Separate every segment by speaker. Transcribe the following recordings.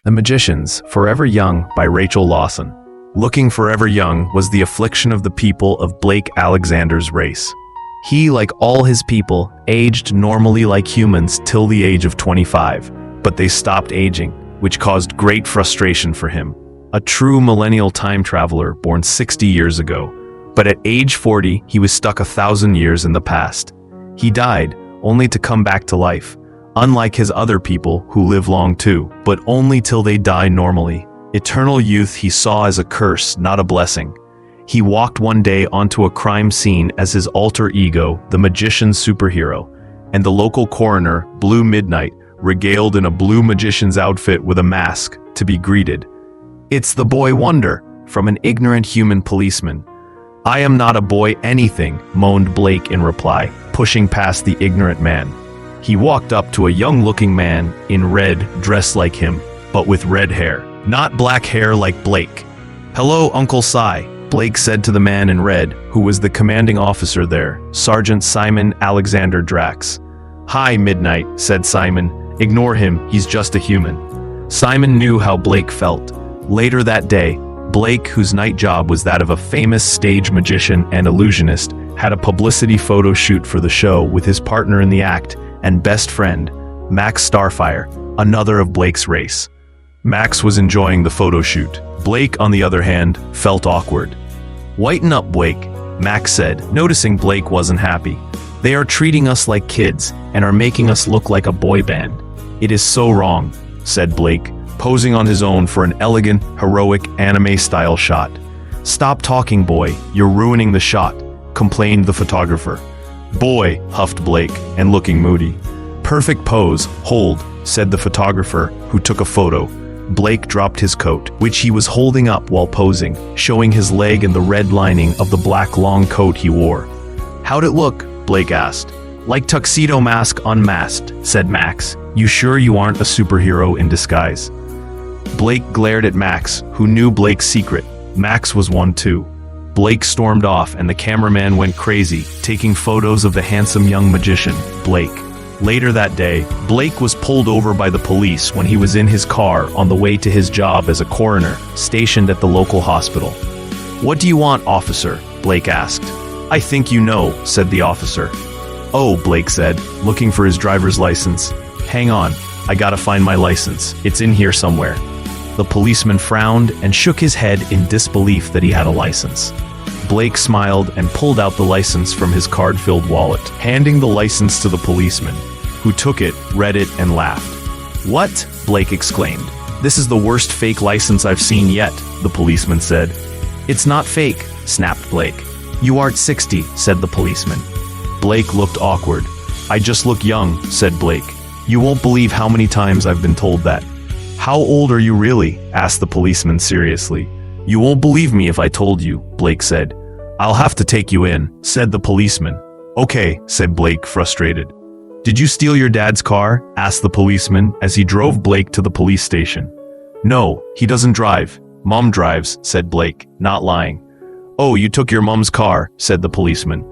Speaker 1: The Magicians, Forever Young by Rachel Lawson. Looking forever young was the affliction of the people of Blake Alexander's race. He, like all his people, aged normally like humans till the age of 25, but they stopped aging, which caused great frustration for him. A true millennial time traveler born 60 years ago, but at age 40 he was stuck 1,000 years in the past. He died, only to come back to life, unlike his other people who live long too, but only till they die normally. Eternal youth he saw as a curse, not a blessing. He walked one day onto a crime scene as his alter ego, the magician superhero, and the local coroner, Blue Midnight, regaled in a blue magician's outfit with a mask, to be greeted. "It's the boy wonder," from an ignorant human policeman. "I am not a boy anything," moaned Blake in reply, pushing past the ignorant man. He walked up to a young-looking man in red, dressed like him, but with red hair, not black hair like Blake. "Hello, Uncle Si," Blake said to the man in red, who was the commanding officer there, Sergeant Simon Alexander Drax. "Hi, Midnight," said Simon. "Ignore him, he's just a human." Simon knew how Blake felt. Later that day, Blake, whose night job was that of a famous stage magician and illusionist, had a publicity photo shoot for the show with his partner in the act and best friend, Max Starfire, another of Blake's race. Max was enjoying the photo shoot. Blake, on the other hand, felt awkward. "Whiten up, Blake," Max said, noticing Blake wasn't happy. "They are treating us like kids and are making us look like a boy band. It is so wrong," said Blake, posing on his own for an elegant, heroic anime-style shot. "Stop talking, boy, you're ruining the shot," complained the photographer. "Boy," huffed Blake, and looking moody. "Perfect pose, hold," said the photographer, who took a photo. Blake dropped his coat, which he was holding up while posing, showing his leg and the red lining of the black long coat he wore. "How'd it look?" Blake asked. "Like Tuxedo Mask unmasked," said Max. "You sure you aren't a superhero in disguise?" Blake glared at Max, who knew Blake's secret. Max was one too. Blake stormed off and the cameraman went crazy, taking photos of the handsome young magician, Blake. Later that day, Blake was pulled over by the police when he was in his car on the way to his job as a coroner, stationed at the local hospital. "What do you want, officer?" Blake asked. "I think you know," said the officer. "Oh," Blake said, looking for his driver's license. "Hang on, I gotta find my license. It's in here somewhere." The policeman frowned and shook his head in disbelief that he had a license. Blake smiled and pulled out the license from his card-filled wallet, handing the license to the policeman, who took it, read it, and laughed. "What?" Blake exclaimed. "This is the worst fake license I've seen yet," the policeman said. "It's not fake," snapped Blake. "You aren't 60, said the policeman. Blake looked awkward. "I just look young," said Blake. "You won't believe how many times I've been told that." "How old are you really?" asked the policeman seriously. "You won't believe me if I told you," Blake said. "I'll have to take you in," said the policeman. "Okay," said Blake, frustrated. "Did you steal your dad's car?" asked the policeman as he drove Blake to the police station. "No, he doesn't drive. Mom drives," said Blake, not lying. "Oh, you took your mom's car," said the policeman.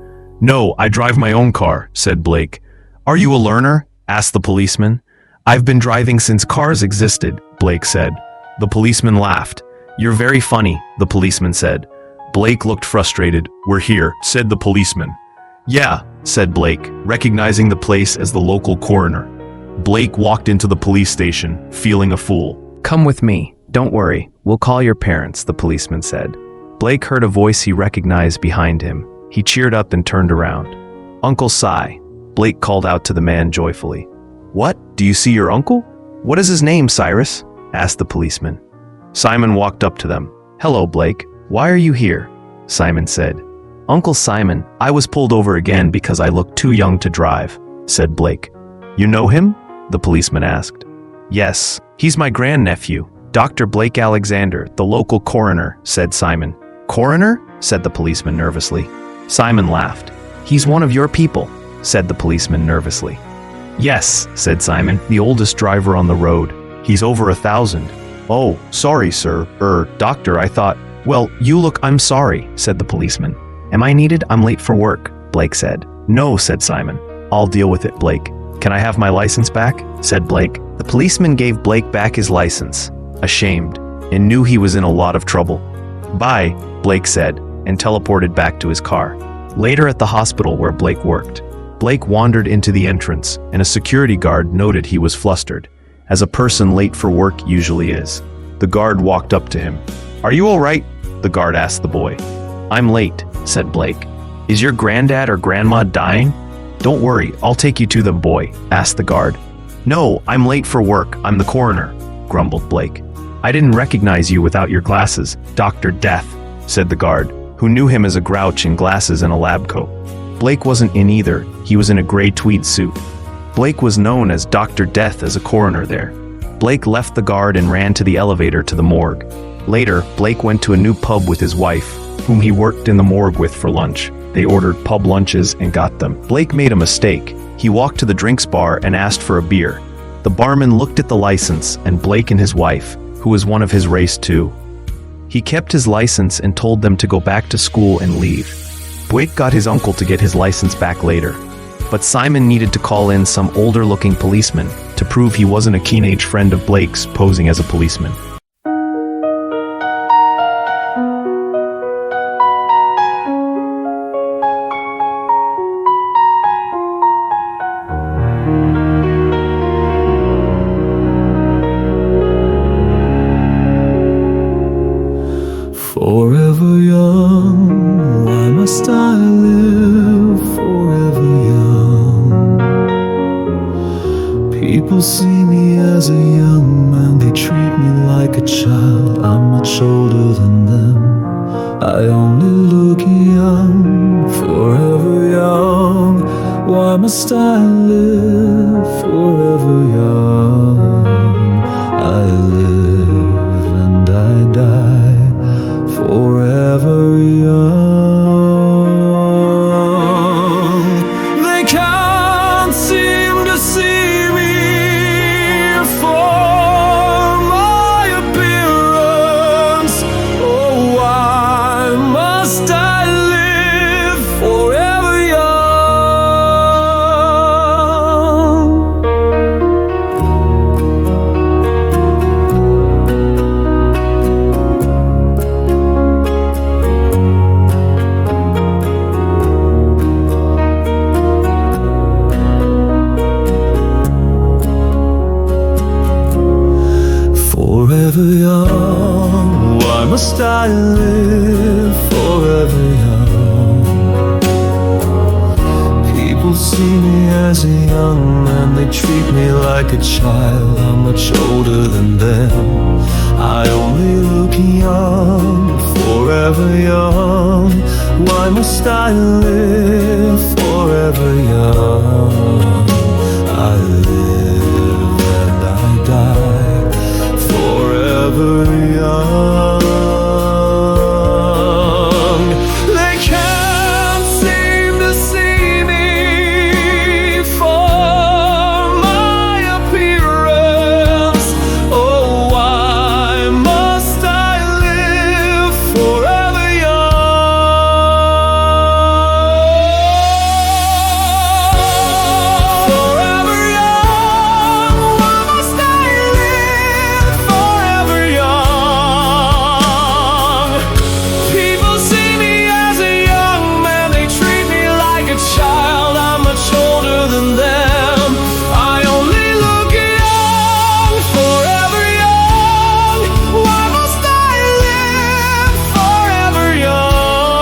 Speaker 1: "No, I drive my own car," said Blake. "Are you a learner?" asked the policeman. "I've been driving since cars existed," Blake said. The policeman laughed. "You're very funny," the policeman said. Blake looked frustrated. "We're here," said the policeman. "Yeah," said Blake, recognizing the place as the local coroner. Blake walked into the police station, feeling a fool. "Come with me. Don't worry. We'll call your parents," the policeman said. Blake heard a voice he recognized behind him. He cheered up and turned around. "Uncle Si," Blake called out to the man joyfully. "What? Do you see your uncle?" "What is his name, Cyrus?" asked the policeman. Simon walked up to them. "Hello, Blake. Why are you here?" Simon said. "Uncle Simon, I was pulled over again because I looked too young to drive," said Blake. "You know him?" the policeman asked. "Yes, he's my grandnephew, Dr. Blake Alexander, the local coroner," said Simon. "Coroner?" said the policeman nervously. Simon laughed. "He's one of your people," said the policeman nervously. "Yes," said Simon, "the oldest driver on the road. He's over 1,000. "Oh, sorry, sir. Doctor, I thought—" "Well, you look—" "I'm sorry," said the policeman. "Am I needed? I'm late for work," Blake said. "No," said Simon. "I'll deal with it, Blake. Can I have my license back?" said Blake. The policeman gave Blake back his license. ashamed, and knew he was in a lot of trouble. "Bye," Blake said, and teleported back to his car. Later at the hospital where Blake worked, Blake wandered into the entrance, and a security guard noted he was flustered, as a person late for work usually is. The guard walked up to him. "Are you all right?" the guard asked the boy. "I'm late," said Blake. "Is your granddad or grandma dying?" "Don't worry, I'll take you to them, boy," asked the guard. "No, I'm late for work, I'm the coroner," grumbled Blake. "I didn't recognize you without your glasses, Dr. Death," said the guard, who knew him as a grouch in glasses and a lab coat. Blake wasn't in either, he was in a gray tweed suit. Blake was known as Dr. Death as a coroner there. Blake left the guard and ran to the elevator to the morgue. Later, Blake went to a new pub with his wife, whom he worked in the morgue with for lunch. They ordered pub lunches and got them. Blake made a mistake. He walked to the drinks bar and asked for a beer. The barman looked at the license, and Blake and his wife, who was one of his race too. He kept his license and told them to go back to school and leave. Blake got his uncle to get his license back later. But Simon needed to call in some older-looking policeman to prove he wasn't a teenage friend of Blake's posing as a policeman.
Speaker 2: Forever young, why must I live forever young? People see me as a young man, they treat me like a child. I'm much older than them, I only look young. Forever young, why must I live forever young? I live and I die forever young. They can't seem to see me for my appearance. Oh, why must I live forever young? Forever young, why must I live forever young? People see me as a young man, they treat me like a child. I'm much older than them, I only look young. Forever young, why must I live forever young? I live and I die forever young. They can't seem to see me for my appearance. Oh, why must I live forever young? Forever young, why must I live forever young? People see me as a young man, they treat me like a child. I'm much older than them, I only look young. Forever young, why must I live forever young?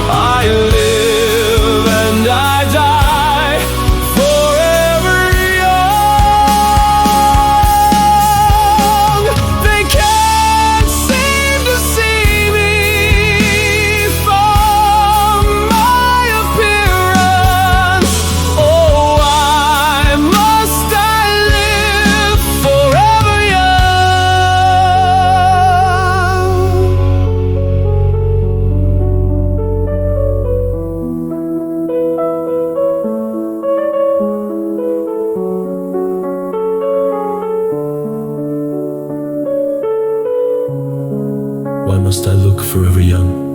Speaker 2: I live and I die forever young. They can't seem to see me from my appearance. Oh, why must I live forever young? Why must I look forever young?